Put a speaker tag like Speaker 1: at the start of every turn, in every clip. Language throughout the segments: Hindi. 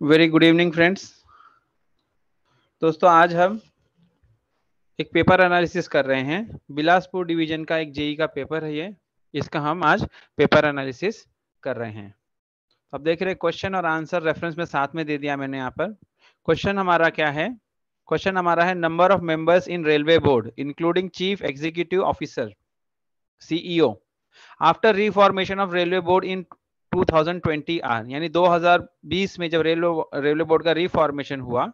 Speaker 1: Very good evening friends. दोस्तों आज हम एक पेपर एनालिसिस कर रहे हैं। बिलासपुर डिवीजन का एक जेई का पेपर है ये, इसका हम आज पेपर एनालिसिस कर रहे हैं। अब देख रहे हैं क्वेश्चन और आंसर रेफरेंस में साथ में दे दिया मैंने यहाँ पर। क्वेश्चन हमारा क्या है? क्वेश्चन हमारा है number of members in railway board including chief executive officer CEO after reformation of railway board in 2020 are, यानी 2020 में जब रेलवे बोर्ड का रिफॉर्मेशन हुआ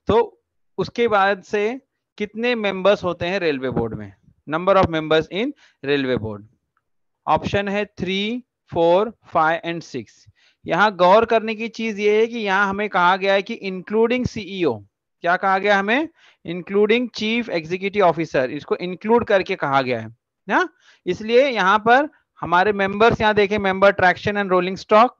Speaker 1: तो उसके बाद से कितने मेंबर्स होते हैं रेलवे बोर्ड में? Number of members in railway board. Option है 3, 4, 5 एंड 6। यहां गौर करने की चीज ये है कि यहां हमें कहा गया है कि इंक्लूडिंग सीईओ। क्या कहा गया हमें? इंक्लूडिंग चीफ एग्जीक्यूटिव ऑफिसर, इसको इंक्लूड करके कहा गया है ना। इसलिए यहां पर हमारे मेंबर्स यहां देखें, member traction and rolling stock,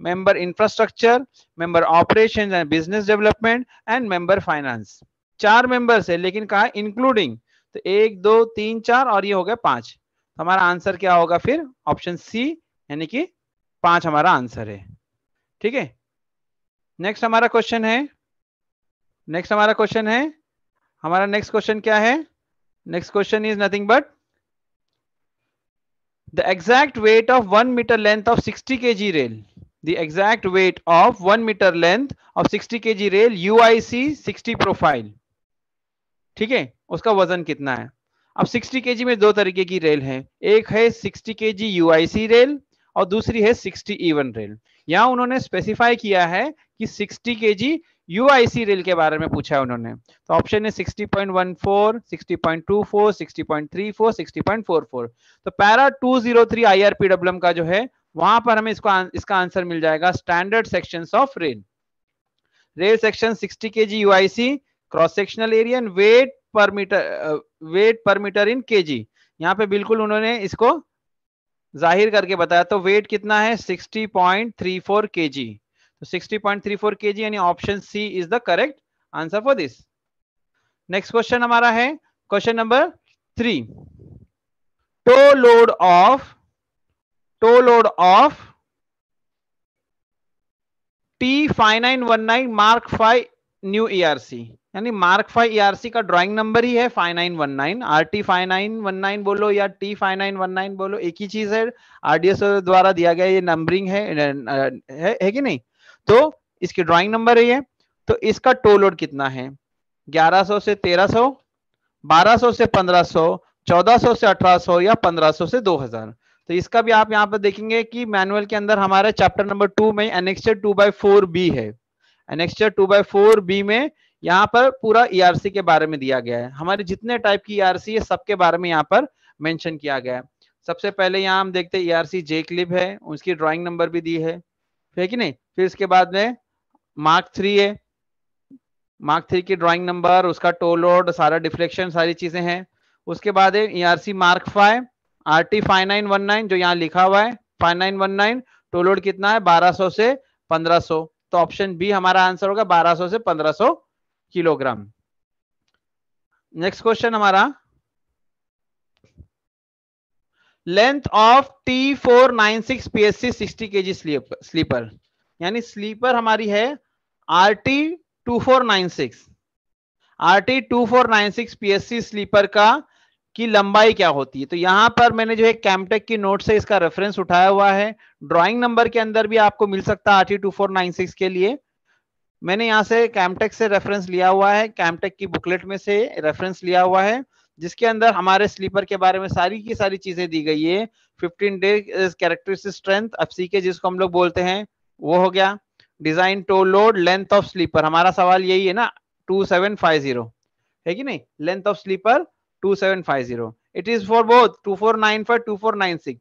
Speaker 1: member infrastructure, member operation and business development and member finance. 4 members है, लेकिन कहा इंक्लूडिंग, तो 1, 2, 3, 4 और ये हो गया 5। तो हमारा आंसर क्या होगा फिर? ऑप्शन सी, यानी कि 5 हमारा आंसर है। ठीक है, नेक्स्ट हमारा क्वेश्चन है। हमारा नेक्स्ट क्वेश्चन क्या है? Next question is nothing but the exact weight of 1 metre length of 60 kg rail. The exact weight of 1 meter length of 60 kg rail UIC 60 profile. ठीक है, उसका वजन कितना है? अब 60 kg में दो तरीके की रेल है, एक है 60 kg UIC रेल और दूसरी है 60 E1 रेल। यहां उन्होंने स्पेसिफाई किया है कि 60 kg UIC रेल के बारे में पूछा है उन्होंने। तो ऑप्शन है 60.14, 60.24, 60.34, 60.44। तो पैरा 203 IRPWM का जो है वहां पर हमें इसका आंसर मिल जाएगा standard sections of rail section 60 kg UIC, cross sectional area and weight पर मीटर इन केजी। यहाँ पे बिल्कुल उन्होंने इसको जाहिर करके बताया। तो वेट कितना है? 60.34 kg। तो 60.34 kg यानी option C is the correct answer for this. Next question हमारा है question number 3। Toe load of T5919 mark 5 new ERC, यानी मार्क 5 ERC का ड्राइंग नंबर ही है 5919। RT 5919 बोलो या T5919 बोलो, एक ही चीज है। RDSO द्वारा दिया गया ये नंबरिंग है कि नहीं? तो इसकी ड्राइंग नंबर है ये। तो इसका टो लोड कितना है? 1100 से 1300, 1200 से 1500, 1400 से 1800 या 1500 से 2000। तो इसका भी आप यहाँ पर देखेंगे कि मैनुअल के अंदर हमारे चैप्टर नंबर 2 में एनेक्स्चर 2/4B है। एनेक्स्चर 2/4B में यहाँ पर पूरा ERC के बारे में दिया गया है। हमारे जितने टाइप की ERC है सबके बारे में यहाँ पर मेंशन किया गया है। सबसे पहले यहाँ हम देखते हैं ERC जे क्लिप है, उसकी ड्राइंग नंबर भी दी है कि नहीं। फिर इसके बाद में मार्क 3 है, मार्क 3 की ड्राइंग नंबर, उसका टो लोड, सारा डिफ्लेक्शन, सारी चीजें हैं। उसके बाद है ERC मार्क 5, RT 5919 जो यहाँ लिखा हुआ है 5919, टो लोड कितना है? 1200 से 1500। तो ऑप्शन बी हमारा आंसर होगा 1200 से 1500 किलोग्राम। नेक्स्ट क्वेश्चन हमारा, length of T496 PSC 60 kg sleeper, यानी स्लीपर हमारी है RT 2496। RT 2496 PSC स्लीपर का की लंबाई क्या होती है? तो यहां पर मैंने जो है कैमटेक की नोट से इसका रेफरेंस उठाया हुआ है। ड्राइंग नंबर के अंदर भी आपको मिल सकता है RT 2496 के लिए। मैंने यहां से कैमटेक से रेफरेंस लिया हुआ है, कैमटेक की बुकलेट में से रेफरेंस लिया हुआ है, जिसके अंदर हमारे स्लीपर के बारे में सारी की सारी चीजें दी गई है। 15 डेज कैरेक्टरिस्टिक स्ट्रेंथ FCK जिसको हम लोग बोलते हैं वो हो गया। Design, toe load, length of sleeper, हमारा सवाल यही है ना 2750 है कि नहीं? Length of sleeper 2750। It is for both 2495 2496,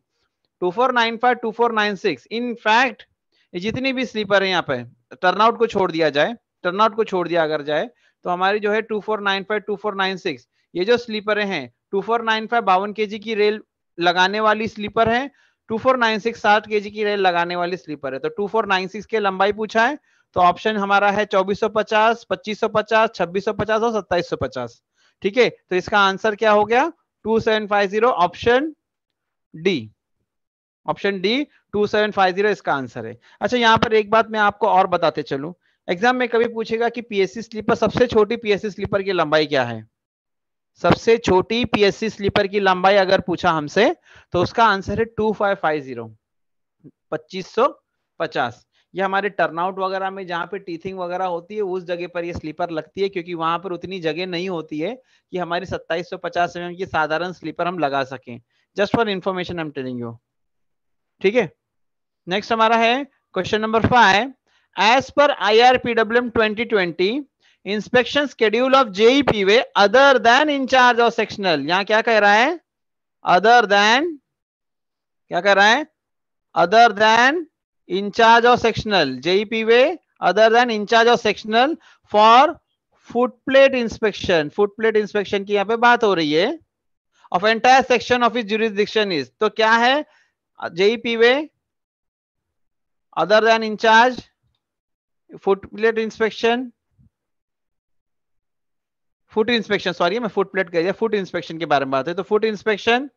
Speaker 1: 2495 2496। In fact जितनी भी स्लीपर है यहाँ पे, टर्नआउट को छोड़ दिया जाए, टर्नआउट को छोड़ दिया अगर जाए तो हमारी जो है 2495 2496 ये जो स्लीपर हैं 2495 52 kg की रेल लगाने वाली स्लीपर है, 2496 60 kg की रेल लगाने वाली स्लीपर है। तो 2496 के लंबाई पूछा है तो ऑप्शन हमारा है 2450, 2550, 2650 और 2750। ठीक है, तो इसका आंसर क्या हो गया? 2750, ऑप्शन डी। ऑप्शन डी 2750 इसका आंसर है। अच्छा, यहां पर एक बात मैं आपको और बताते चलूं, एग्जाम में कभी पूछेगा कि पीएससी स्लीपर, सबसे छोटी पीएससी स्लीपर की लंबाई क्या है? सबसे छोटी पीएससी स्लीपर की लंबाई अगर पूछा हमसे तो उसका आंसर है 2550, 2550। ये हमारे टर्नआउट वगैरह में जहां पे टीथिंग वगैरह होती है उस जगह पर ये स्लीपर लगती है, क्योंकि वहां पर उतनी जगह नहीं होती है कि हमारी 2750 mm की साधारण स्लीपर हम लगा सकें। Just for information I am telling you. ठीक है, नेक्स्ट हमारा है question number 5। As per IRPWM 2020 inspection schedule of JEP way other than incharge of sectional, यहां क्या कह रहा है? अदर देन, क्या कह रहा है? Other than incharge of sectional, JEP way other than incharge of sectional for footplate inspection. Footplate inspection की यहां पे बात हो रही है। ऑफ एंटायर सेक्शन ऑफ इस ज्यूरिसडिक्शन इज, तो क्या है? JEP way other than incharge footplate inspection, foot inspection, sorry मैं फुट प्लेट कह दिया, फुट इंस्पेक्शन के बारे में बात है। तो फुट इंस्पेक्शन,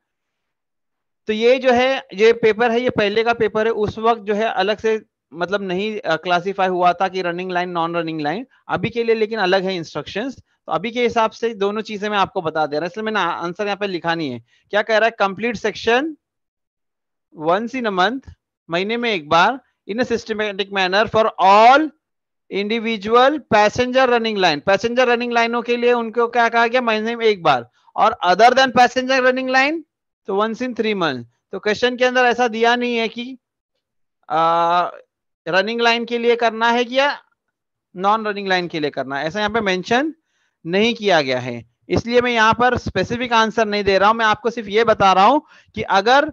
Speaker 1: तो ये जो है ये पेपर है, ये पहले का पेपर है, उस वक्त जो है अलग से मतलब नहीं क्लासिफाई हुआ था कि running line non running line, अभी के लिए लेकिन अलग है इंस्ट्रक्शंस। तो अभी के हिसाब से दोनों चीजें मैं आपको बता दे रहा हूं, इसलिए मैंने आंसर यहाँ पे लिखा नहीं है। क्या कह रहा है? Complete section once in a month, महीने में एक बार, in a systematic manner for all individual passenger running line. Passenger running लाइनों के लिए उनको क्या कहा गया? महीने में एक बार। और other than passenger running line तो वंस इन 3 मंथ। तो क्वेश्चन के अंदर ऐसा दिया नहीं है कि रनिंग लाइन के लिए करना है या नॉन रनिंग लाइन के लिए करना है, ऐसा यहाँ पे मेंशन नहीं किया गया है। इसलिए मैं यहाँ पर स्पेसिफिक आंसर नहीं दे रहा हूं, मैं आपको सिर्फ ये बता रहा हूं कि अगर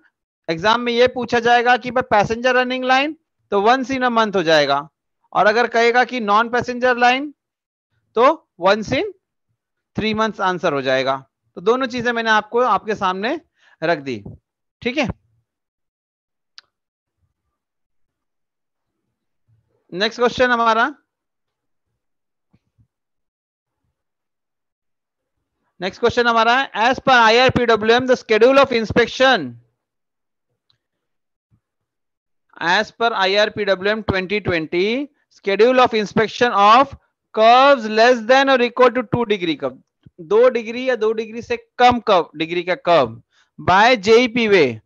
Speaker 1: एग्जाम में ये पूछा जाएगा कि भाई पैसेंजर रनिंग लाइन तो वंस इन अ मंथ हो जाएगा, और अगर कहेगा कि नॉन पैसेंजर लाइन तो वंस इन 3 मंथ्स आंसर हो जाएगा। तो दोनों चीजें मैंने आपको आपके सामने रख दी। ठीक है, नेक्स्ट क्वेश्चन हमारा, नेक्स्ट क्वेश्चन हमारा है as per IRPWM the schedule of inspection, as per IRPWM 2020 schedule of inspection of curves less than और equal to 2 degree curve, 2 degree या 2 डिग्री से कम कर्व, डिग्री का curve by JEP way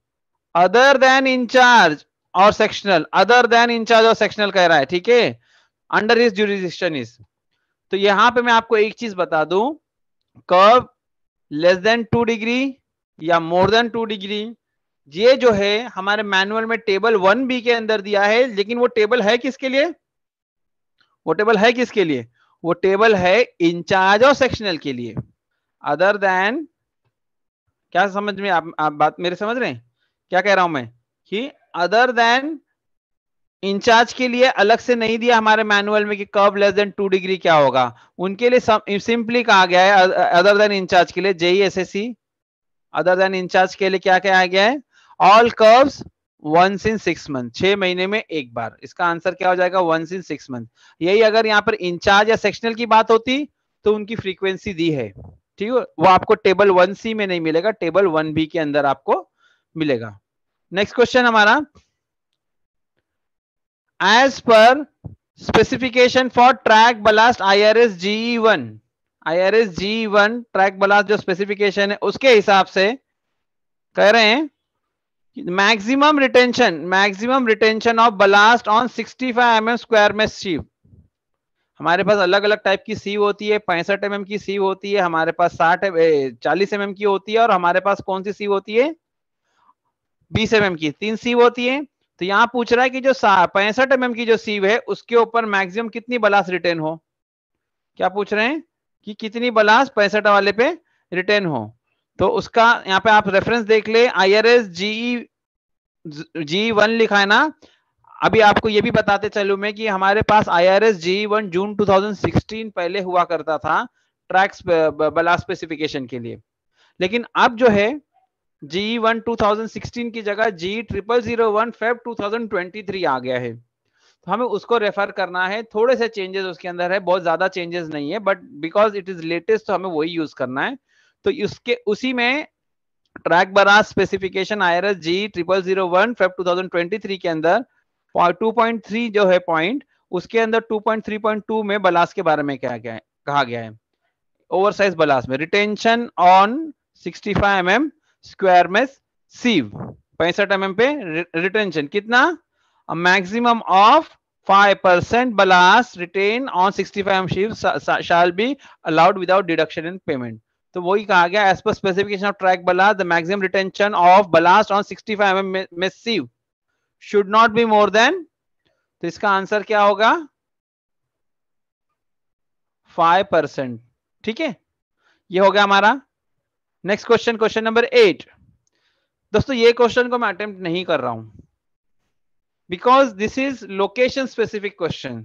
Speaker 1: other than incharge और सेक्शनल, अदर देन इंचार्ज और सेक्शनल कह रहा है। ठीक है, अंडर हिज ज्यूरिसडिक्शन इज। तो यहां पे मैं आपको एक चीज बता दूं, कर्व लेस देन 2 डिग्री या मोर देन 2 डिग्री, ये जो है हमारे मैनुअल में टेबल 1B के अंदर दिया है, लेकिन वो टेबल है किसके लिए? वो टेबल है किसके लिए? वो टेबल है इंचार्ज और सेक्शनल के लिए। अदर देन, क्या समझ में आप बात मेरे समझ रहे हैं क्या कह रहा हूं मैं? कि अदर देन इंचार्ज के लिए अलग से नहीं दिया हमारे मैनुअल में कि कर्व लेस देन 2 डिग्री क्या होगा, उनके लिए सिंपली कहा गया है अदर देन इंचार्ज के लिए JEE SSC, other than incharge के लिए क्या कहा गया है? All curves once in 6 month, 6 महीने में एक बार। इसका आंसर क्या हो जाएगा? Once in 6 month. यही अगर यहाँ पर इंचार्ज या सेक्शनल की बात होती तो उनकी फ्रीक्वेंसी दी है। ठीक है, वो आपको टेबल 1C में नहीं मिलेगा, टेबल 1B के अंदर आपको मिलेगा। नेक्स्ट क्वेश्चन हमारा, as per specification for track ballast IRS GE1, IRS GE1 track ballast जो स्पेसिफिकेशन है उसके हिसाब से कह रहे हैं maximum retention of ballast on 65 mm square में सीव। हमारे पास अलग अलग टाइप की सीव होती है, 65 mm की सीव होती है, हमारे पास 40 mm की होती है, और हमारे पास कौन सी सीव होती है? 20 mm की, 3 सीव होती है। तो यहां पूछ रहा है कि जो 65 mm की जो सीव है उसके ऊपर मैक्सिमम कितनी बलास्ट रिटेन हो। क्या पूछ रहे हैं? कि कितनी बलास्ट 65 वाले पे रिटेन हो। तो उसका यहाँ पे आप रेफरेंस देख ले, IRS GE1 लिखा है ना। अभी आपको ये भी बताते चलूं मैं कि हमारे पास IRS GE1 जून 2016 पहले हुआ करता था ट्रैक्स बलास्ट स्पेसिफिकेशन के लिए, लेकिन अब जो है GE1 2016 की जगह GE0001 Feb 2023 आ गया है। तो हमें उसको रेफर करना है, थोड़े से चेंजेस उसके अंदर है, बहुत ज्यादा चेंजेस नहीं है, but because it is latest तो हमें वही यूज करना है। तो उसके उसी में track blast specification IRS GE0001 Feb 2023 के अंदर 2.3 जो है पॉइंट, उसके अंदर 2.3.2 में बलास्ट के बारे में क्या कहा गया है, ओवरसाइज बलास्ट में रिटेंशन ऑन 65 mm स्क्वायर में सीव, 65 mm पे रिटेंशन कितना, maximum of 5% ballast retained on 65 mm sheave shall be allowed without deduction in payment. तो वही कहा गया, as per specification of track ballast, the maximum retention of ballast on 65 mm में sieve should not be more than, तो इसका आंसर क्या होगा 5%। ठीक है, ये हो गया हमारा। Next question, question number 8। दोस्तों ये क्वेश्चन को मैं अटेम्प्ट नहीं कर रहा हूं because this is location specific question.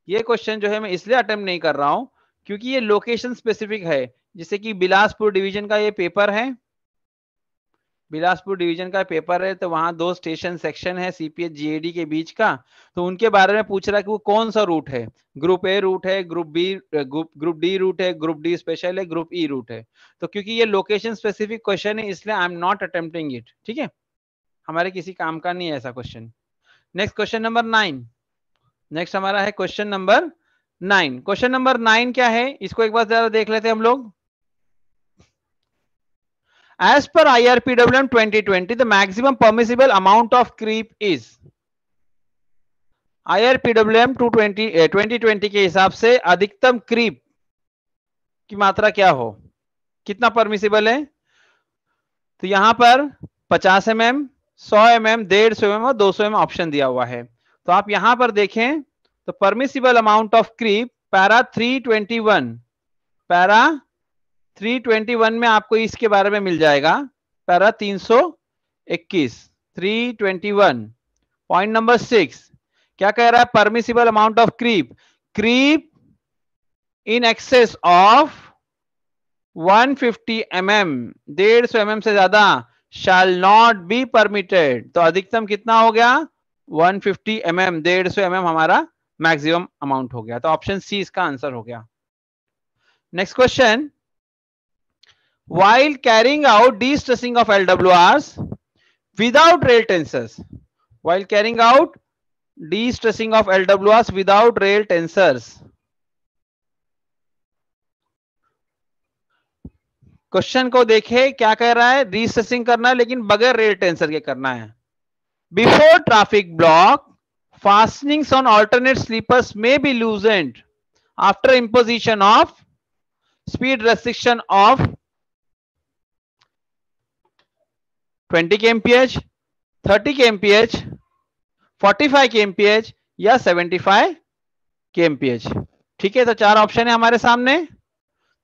Speaker 1: ये क्वेश्चन जो है मैं इसलिए अटेम्प्ट नहीं कर रहा हूं क्योंकि ये लोकेशन स्पेसिफिक है। जैसे कि बिलासपुर डिवीजन का ये पेपर है, बिलासपुर डिवीजन का पेपर है, तो वहां 2 स्टेशन सेक्शन है सीपीएच जीएडी के बीच का, तो उनके बारे में पूछ रहा है कि वो कौन सा रूट है, ग्रुप ए रूट है, ग्रुप डी रूट है, ग्रुप डी स्पेशल है, ग्रुप ई रूट है। तो क्योंकि ये लोकेशन स्पेसिफिक क्वेश्चन है इसलिए I am not attempting it. ठीक है, हमारे किसी काम का नहीं है ऐसा question. Next question number 9। Next हमारा है क्वेश्चन नंबर 9। क्वेश्चन नंबर 9 क्या है, इसको एक बार जरा देख लेते हैं हम लोग। As per IRPWM 2020, the maximum permissible amount of creep is, IRPWM 2020 के हिसाब से अधिकतम क्रीप की मात्रा क्या हो, कितना परमिसिबल है। तो यहां पर 50 mm, 100 mm, 150 mm और 200 mm ऑप्शन दिया हुआ है। तो आप यहां पर देखें तो permissible amount of creep para 321, para 321 में आपको इसके बारे में मिल जाएगा, पैरा 321 321। पॉइंट नंबर 6 क्या कह रहा है, permissible amount of creep, creep in excess of 150 mm, 150 mm से ज्यादा shall not be permitted। तो अधिकतम कितना हो गया 150 mm, 150 mm हमारा मैक्सिमम अमाउंट हो गया। तो ऑप्शन सी इसका आंसर हो गया। Next question, while carrying out de-stressing of LWRs without rail tensors, while carrying out de-stressing of LWRs without rail tensors, question को देखे क्या कह रहा है, de-stressing करना है लेकिन बगैर रेल टेंसर के करना है। Before traffic block fastenings on alternate sleepers may be loosened after imposition of speed restriction of 20 kmph, 30 kmph, 45 kmph या 75 kmph। ठीक है, तो 4 ऑप्शन है हमारे सामने।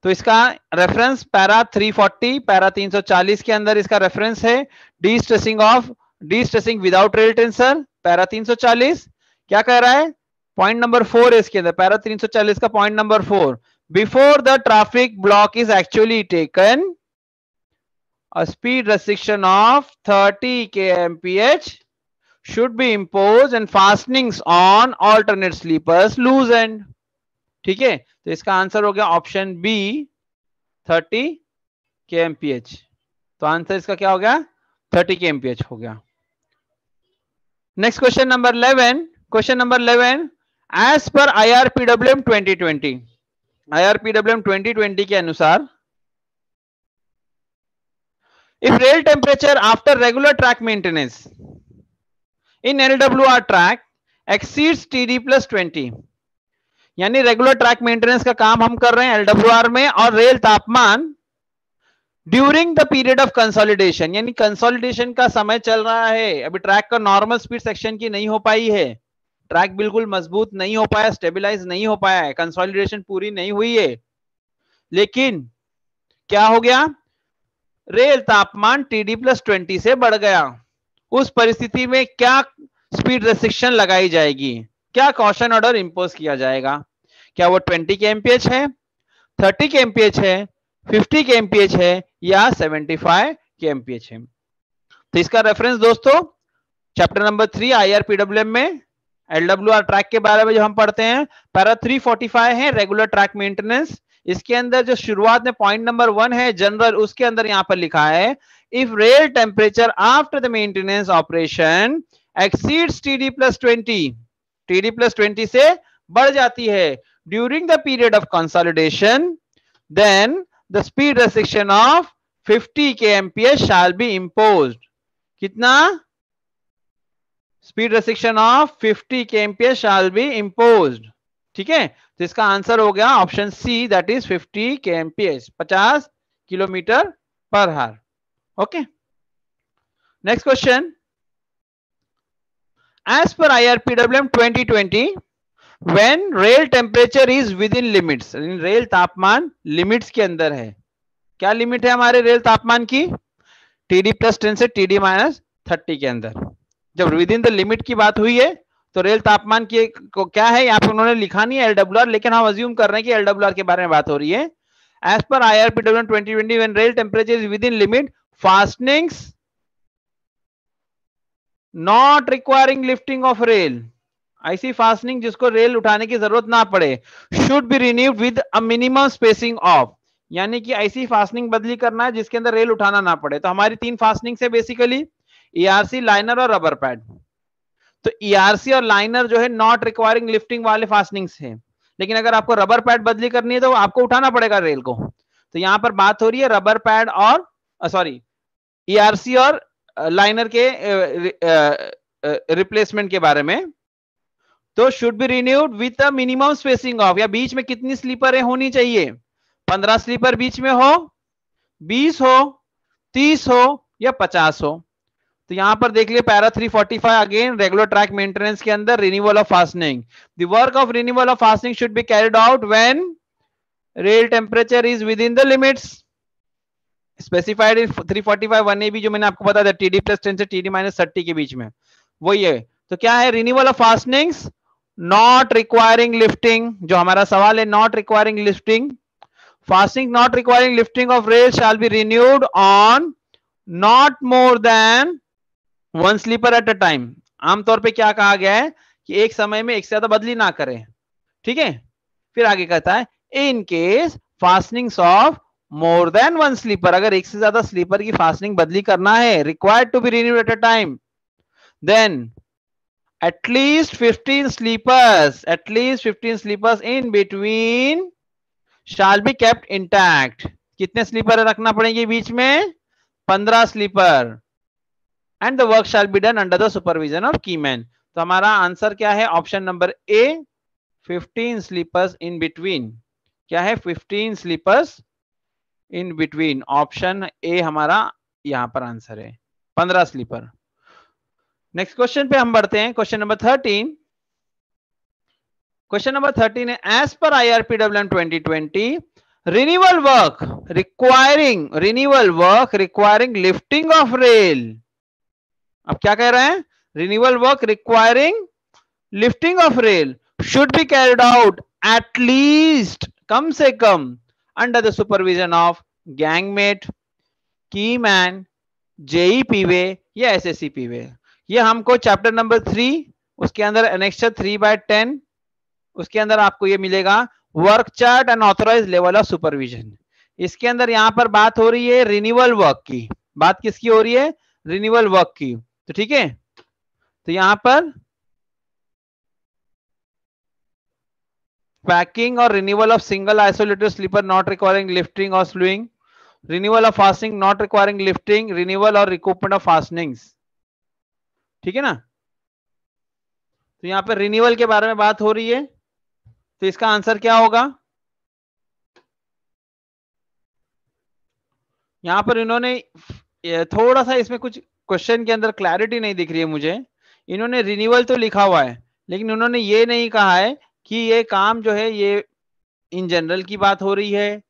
Speaker 1: तो इसका रेफरेंस पैरा 340, पैरा 340 के अंदर इसका रेफरेंस है D stressing without rail tensor, para 340। क्या कह रहा है, पॉइंट नंबर 4 है इसके अंदर, पैरा 340 का point number 4, before the traffic block is actually taken a speed restriction of 30 kmph should be imposed and fastenings on alternate sleepers loosened। ठीक है, तो इसका आंसर हो गया ऑप्शन बी 30 kmph। तो आंसर इसका क्या हो गया 30 kmph हो गया। Next question number 11। Question number 11, as per IRPWM 2020, IRPWM 2020 के अनुसार if rail temperature after regular track maintenance in LWR track exceeds TD plus 20, यानी रेगुलर ट्रैक मेंटेनेंस का काम हम कर रहे हैं LWR में, और रेल तापमान during the period of consolidation, यानी कंसोलिडेशन का समय चल रहा है, अभी ट्रैक का नॉर्मल स्पीड सेक्शन की नहीं हो पाई है, ट्रैक बिल्कुल मजबूत नहीं हो पाया, स्टेबलाइज नहीं हो पाया है, कंसोलिडेशन पूरी नहीं हुई है, लेकिन क्या हो गया, रेल तापमान TD प्लस 20 से बढ़ गया। उस परिस्थिति में क्या स्पीड रेस्ट्रिक्शन लगाई जाएगी, क्या कॉशन ऑर्डर इंपोज किया जाएगा, क्या वो 20 kmph है, 30 kmph है, 50 kmph है या 75 kmph है। तो इसका रेफरेंस दोस्तों चैप्टर नंबर 3 IRPWM में LWR ट्रैक के बारे में जो हम पढ़ते हैं, पैरा 345 है रेगुलर ट्रैक मेंटेनेंस। इसके अंदर जो शुरुआत में पॉइंट नंबर 1 है जनरल, उसके अंदर यहां पर लिखा है if rail temperature after the maintenance operation exceeds TD plus 20, TD plus 20 से बढ़ जाती है during the period of consolidation, then the speed restriction of 50 kmph shall be imposed. कितना? Speed restriction of 50 kmph shall be imposed. ठीक है, तो इसका आंसर हो गया option C, that is 50 kmph, 50 kilometre पर hour. Okay, next question. As per IRPWM 2020, when rail temperature is within limits, rail तापमान लिमिट्स के अंदर है. क्या लिमिट है हमारे रेल तापमान की? TD प्लस 10 से TD माइनस 30 के अंदर. जब विद इन द लिमिट की बात हुई है तो रेल तापमान की को क्या है, यहाँ पे उन्होंने लिखा नहीं है LWR, लेकिन हम अज्यूम कर रहे हैं कि LWR के बारे में बात हो रही है. As per IRPWM 2020, when rail temperature is within limit, fastenings not requiring lifting of rail, ऐसी फास्टनिंग जिसको रेल उठाने की जरूरत ना पड़े, should be renewed with a minimum spacing of, यानी कि ऐसी फास्टनिंग बदली करना है जिसके अंदर रेल उठाना ना पड़े. तो हमारी 3 फास्टनिंग है बेसिकली, ERC, लाइनर और रबर पैड. तो ERC और लाइनर जो है नॉट रिक्वायरिंग लिफ्टिंग वाले फास्टनिंग्स हैं, लेकिन अगर आपको रबर पैड बदली करनी है तो आपको उठाना पड़ेगा रेल को. तो यहां पर बात हो रही है रबर पैड और सॉरी ERC और लाइनर के रिप्लेसमेंट के बारे में. तो should be renewed with a minimum spacing of, या बीच में कितनी स्लीपर होनी चाहिए? 15 स्लीपर बीच में हो, 20 हो, 30 हो या 50 हो. तो यहां पर देख लिया para 345 again, regular track maintenance के अंदर renewal of fastening. The work of renewal of fastening should be carried out when rail temperature is with in the limits specified in 345 1AB, जो मैंने आपको बताया था TD प्लस 10 से TD माइनस 30 के बीच में, वही है. तो क्या है? Renewal of fastenings not requiring lifting, जो हमारा सवाल है, not requiring lifting. Fastening not requiring lifting of rail shall be renewed on not more than 1 sleeper at a time. आमतौर पे क्या कहा गया है कि एक समय में एक से ज्यादा बदली ना करें. ठीक है, फिर आगे कहता है in case fastenings of more than 1 sleeper, अगर एक से ज्यादा स्लीपर की फास्टनिंग बदली करना है, required to be renewed at a time, then at least 15 sleepers in between shall be kept intact. कितने स्लीपर रखना पड़ेंगे बीच में? 15 sleeper. And the work shall be done under the supervision of keyman. तो हमारा आंसर क्या है? Option number A, 15 sleepers in between. क्या है? 15 sleepers in between. Option A हमारा यहां पर आंसर है, 15 स्लीपर. नेक्स्ट क्वेश्चन पे हम बढ़ते हैं. Question number 13. क्वेश्चन नंबर 13 है as per IRPWM 2020, renewal work requiring lifting of rail. अब क्या कह रहे हैं? Renewal work requiring lifting of rail should be carried out at least, कम से कम, under the supervision of gangmate, keyman, JEPWay या SSCPWay. ये हमको चैप्टर नंबर 3 उसके अंदर एनेक्सर 3/10 उसके अंदर आपको ये मिलेगा work chart and authorised level of supervision. इसके अंदर यहां पर बात हो रही है रिन्यूअल वर्क की. बात किसकी हो रही है? रिन्यूअल वर्क की. तो ठीक है, तो यहां पर पैकिंग और renewal of single isolated sleeper not requiring lifting और slewing, renewal of fastening not requiring lifting, renewal और रिकूपमेंट ऑफ फास्टनिंग्स. ठीक है ना? तो यहां पर रिन्यूअल के बारे में बात हो रही है, तो इसका आंसर क्या होगा? यहां पर इन्होंने थोड़ा सा इसमें कुछ क्वेश्चन के अंदर क्लैरिटी नहीं दिख रही है मुझे. इन्होंने रिन्यूअल तो लिखा हुआ है, लेकिन उन्होंने ये नहीं कहा है कि ये काम जो है ये इन जनरल की बात हो रही है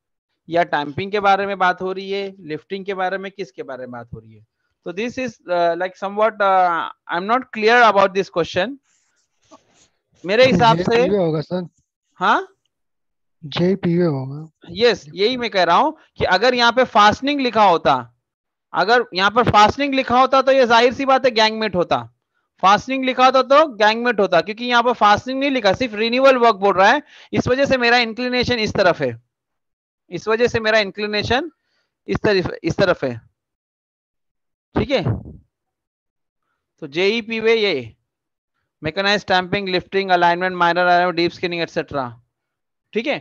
Speaker 1: या टैंपिंग के बारे में बात हो रही है, लिफ्टिंग के बारे में, किसके बारे में बात हो रही है. So this is like somewhat I'm not clear about this question. मेरे हिसाब से
Speaker 2: होगा सर.
Speaker 1: हाँ,
Speaker 2: JEPWay होगा.
Speaker 1: यस, यही मैं कह रहा हूं कि अगर यहाँ पे फास्टनिंग लिखा होता, अगर यहाँ पर फास्टनिंग लिखा होता तो ये जाहिर सी बात है गैंगमेट होता. फास्टनिंग लिखा होता तो गैंगमेट होता, क्योंकि यहाँ पर फास्टनिंग नहीं लिखा, सिर्फ रिन्यूअल वर्क बोल रहा है. इस वजह से मेरा इंक्लिनेशन इस तरफ है, इस वजह से मेरा इंक्लिनेशन इस तरफ है. ठीक है, तो JEPWay ये mechanise stamping, lifting, alignment, minor alignment, deep skinning etcetera. ठीक है,